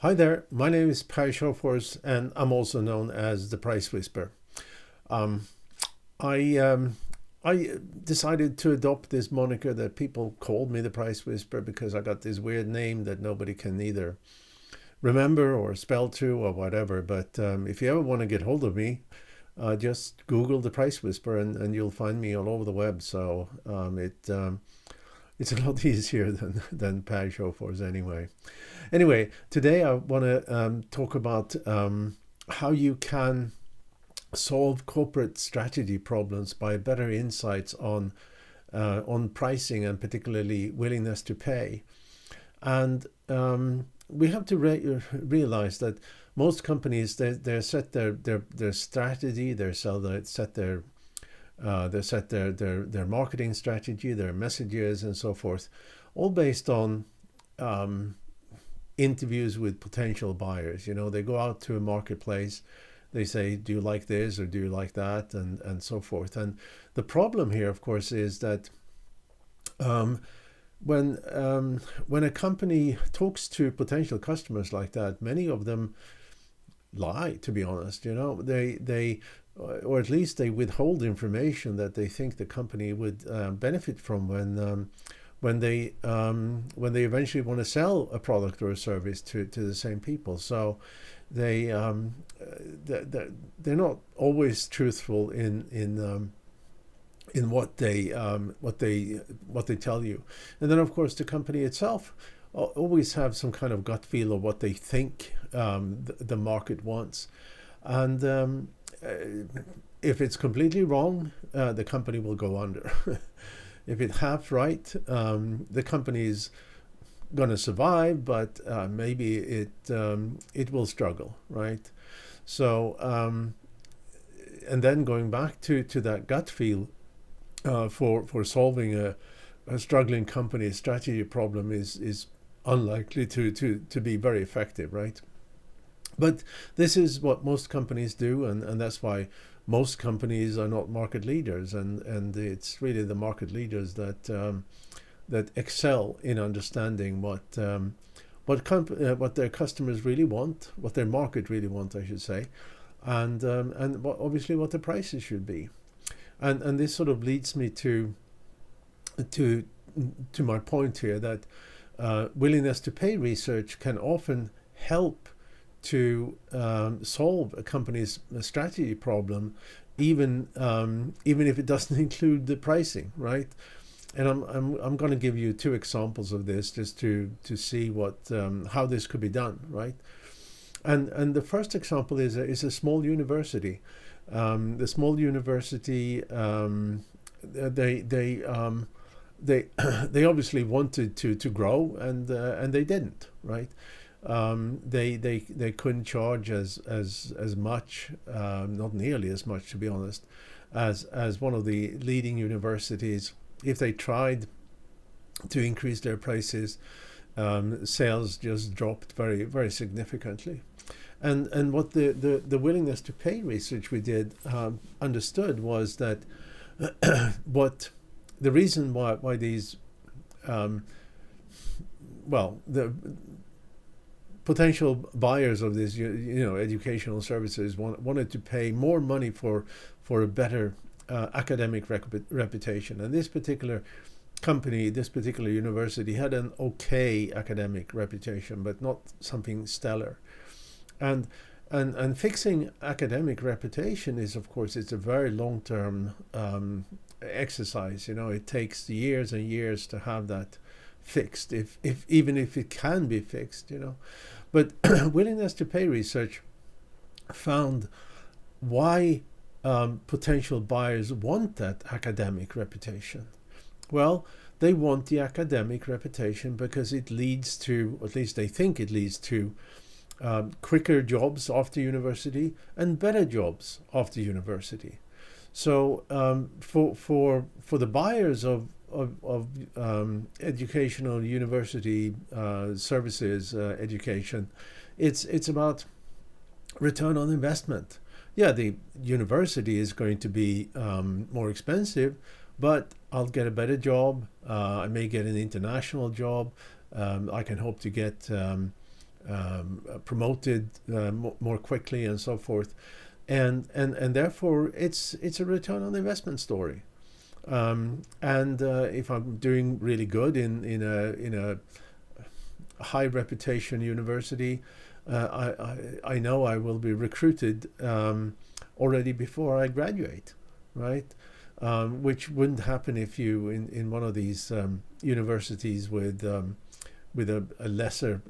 Hi there, my name is sjofors, and I'm also known as the Price Whisperer. Um, I um, I decided to adopt this moniker that people called me the Price Whisperer because I got this weird name that nobody can either remember or spell to or whatever. But if you ever want to get hold of me, just Google the Price Whisperer and you'll find me all over the web. So it's a lot easier than sjofors anyway. Anyway, today I want to talk about how you can solve corporate strategy problems by better insights on pricing and particularly willingness to pay. And we have to realize that most companies they set their strategy, they set their marketing strategy, their messages, and so forth, all based on um, interviews with potential buyers. You know, they go out to a marketplace, they say, do you like this or do you like that, and so forth. And the problem here, of course, is that um, when a company talks to potential customers like that, many of them lie. To be honest, you know, they or at least they withhold information that they think the company would benefit from when they eventually want to sell a product or a service to the same people. So they they're not always truthful in what they tell you. And then of course the company itself always have some kind of gut feel of what they think the market wants. And if it's completely wrong, the company will go under. If it's half right, the company is going to survive, but maybe it will struggle, right? So and then going back to that gut feel for solving a struggling company strategy problem is unlikely to be very effective, right? But this is what most companies do, and that's why most companies are not market leaders, and it's really the market leaders that excel in understanding what their customers really want, what their market really want, I should say, and obviously what the prices should be. And this sort of leads me to to my point here that willingness to pay research can often help to solve a company's strategy problem, even if it doesn't include the pricing, right? And I'm going to give you two examples of this just to see what how this could be done, right? And the first example is a small university. The small university they they obviously wanted to grow, and they didn't, right? They couldn't charge as much, not nearly as much, to be honest, as one of the leading universities. If they tried to increase their prices, sales just dropped very significantly. And what the willingness to pay research we did understood was that what the reason why these the potential buyers of this educational services wanted to pay more money for a better academic reputation. And this particular company, this particular university, had an okay academic reputation, but not something stellar. And and fixing academic reputation is, of course, it's a very long term exercise. You know, it takes years and years to have that fixed, if even if it can be fixed. You know, but willingness to pay research found why potential buyers want that academic reputation. Well, they want the academic reputation because it leads to, at least they think it leads to, quicker jobs after university and better jobs after university. So for the buyers of educational university services education, it's about return on investment. Yeah, the university is going to be more expensive, but I'll get a better job. I may get an international job. I can hope to get promoted more quickly and so forth, and therefore it's a return on investment story. And if I'm doing really good in a high reputation university, I know I will be recruited already before I graduate, right? Which wouldn't happen if you in one of these universities with a lesser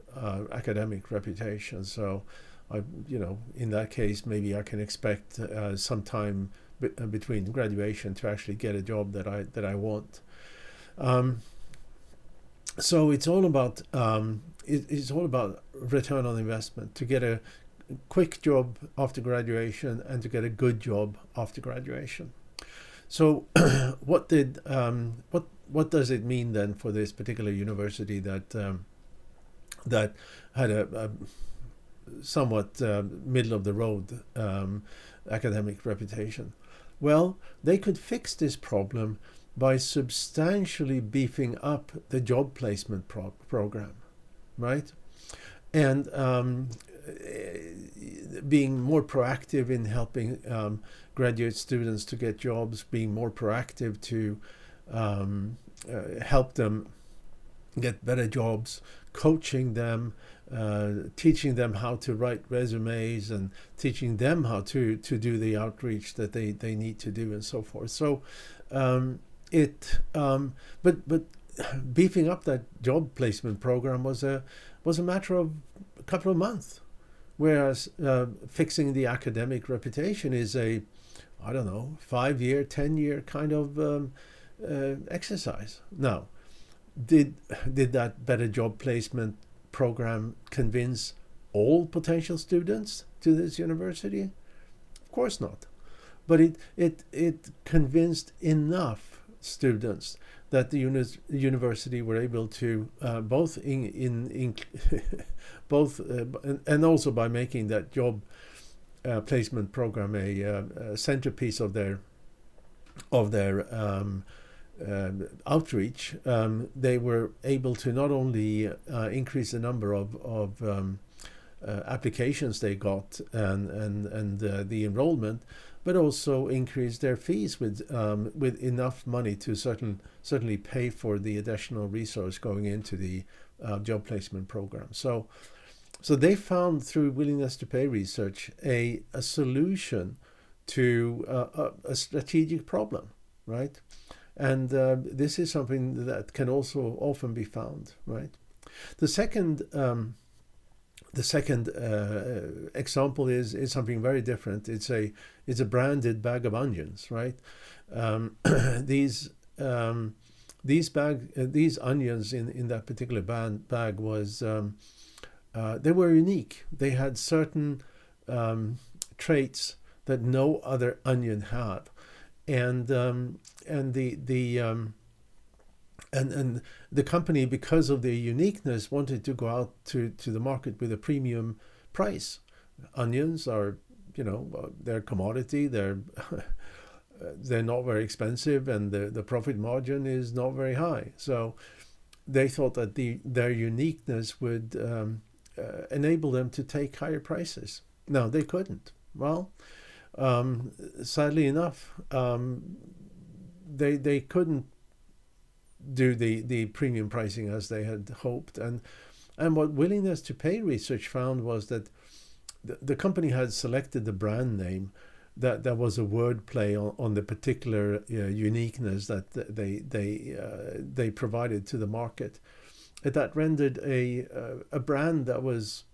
academic reputation. So, in that case, maybe I can expect some time between graduation to actually get a job that I want. So it's all about return on investment, to get a quick job after graduation and to get a good job after graduation. So what does it mean then for this particular university that had a somewhat middle of the road academic reputation? Well, they could fix this problem by substantially beefing up the job placement program, right? And being more proactive in helping graduate students to get jobs, being more proactive to help them get better jobs, coaching them, teaching them how to write resumes, and teaching them how to do the outreach that they need to do, and so forth. So but beefing up that job placement program was a matter of a couple of months, whereas fixing the academic reputation is a, I don't know, 5-year, 10-year kind of exercise. Now, did that better job placement program convince all potential students to this university? Of course not. But it convinced enough students that the university were able to both and also by making that job placement program a centerpiece of their outreach. They were able to not only increase the number of applications they got and the enrollment, but also increase their fees with enough money to certainly pay for the additional resource going into the job placement program. So they found through willingness to pay research a solution to a strategic problem, right? And this is something that can also often be found, right? The second example is something very different. It's a branded bag of onions, right? These onions in that particular bag was they were unique. They had certain traits that no other onion had, and the company, because of their uniqueness, wanted to go out to the market with a premium price. Onions are, they're commodity. They're not very expensive, and the profit margin is not very high. So they thought that their uniqueness would enable them to take higher prices. No, they couldn't. Well, sadly enough, they couldn't do the premium pricing as they had hoped. And what willingness to pay research found was that the company had selected the brand name that was a wordplay on the particular uniqueness that they provided to the market. That rendered a brand that was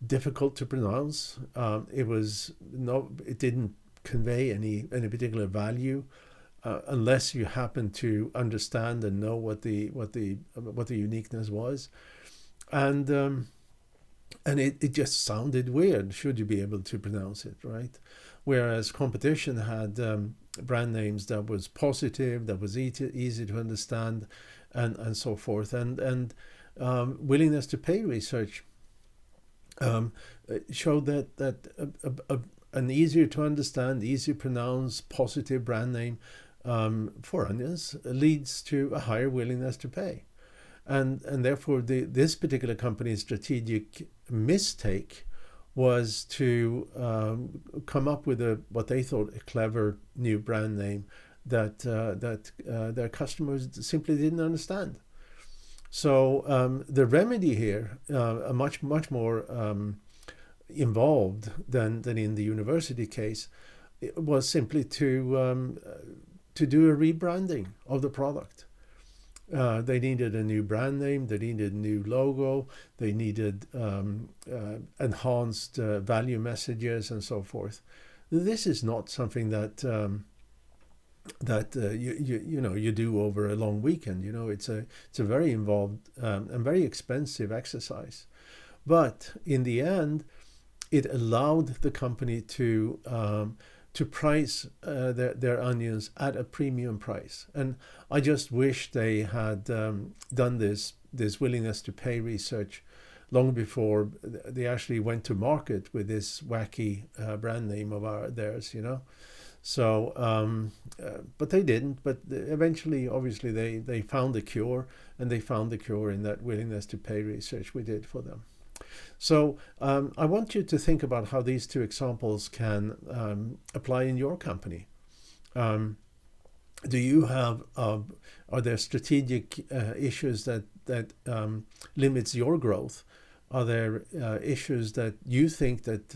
difficult to pronounce. It didn't convey any particular value unless you happen to understand and know what the uniqueness was, and it just sounded weird. Should you be able to pronounce it, right? Whereas competition had brand names that was positive, that was easy to understand, and so forth. And willingness to pay research showed that an easier to understand, easy to pronounce, positive brand name for onions leads to a higher willingness to pay. and therefore this particular company's strategic mistake was to come up with what they thought a clever new brand name that their customers simply didn't understand. So the remedy here, a much more involved than in the university case, it was simply to do a rebranding of the product. They needed a new brand name, they needed a new logo, they needed enhanced value messages and so forth. This is not something that you do over a long weekend. It's a very involved and very expensive exercise. But in the end, it allowed the company to price their onions at a premium price. And I just wish they had done this willingness to pay research long before they actually went to market with this wacky brand name of theirs. So, but they didn't. But eventually, obviously, they found the cure, and they found the cure in that willingness to pay research we did for them. So I want you to think about how these two examples can apply in your company. Do you have, are there strategic issues that limits your growth? Are there issues that you think that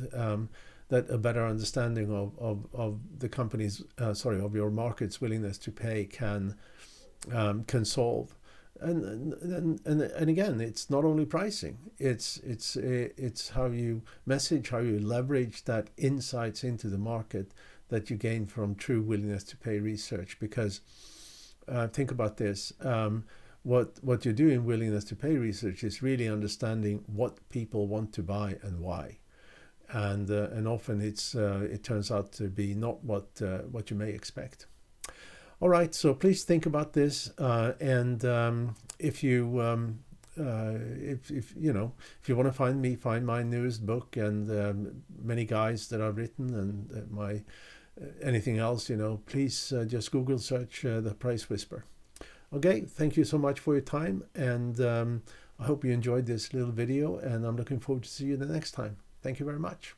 a better understanding of the company's, of your market's willingness to pay can solve? And again, it's not only pricing. It's how you message, how you leverage that insights into the market that you gain from true willingness to pay research. Because think about this: what you do in willingness to pay research is really understanding what people want to buy and why. And often it turns out to be not what you may expect. All right, so please think about this, and if you want to find my newest book and many guides that I've written and my anything else, please just Google search The Price Whisperer. Okay, thank you so much for your time, and I hope you enjoyed this little video, and I'm looking forward to see you the next time. Thank you very much.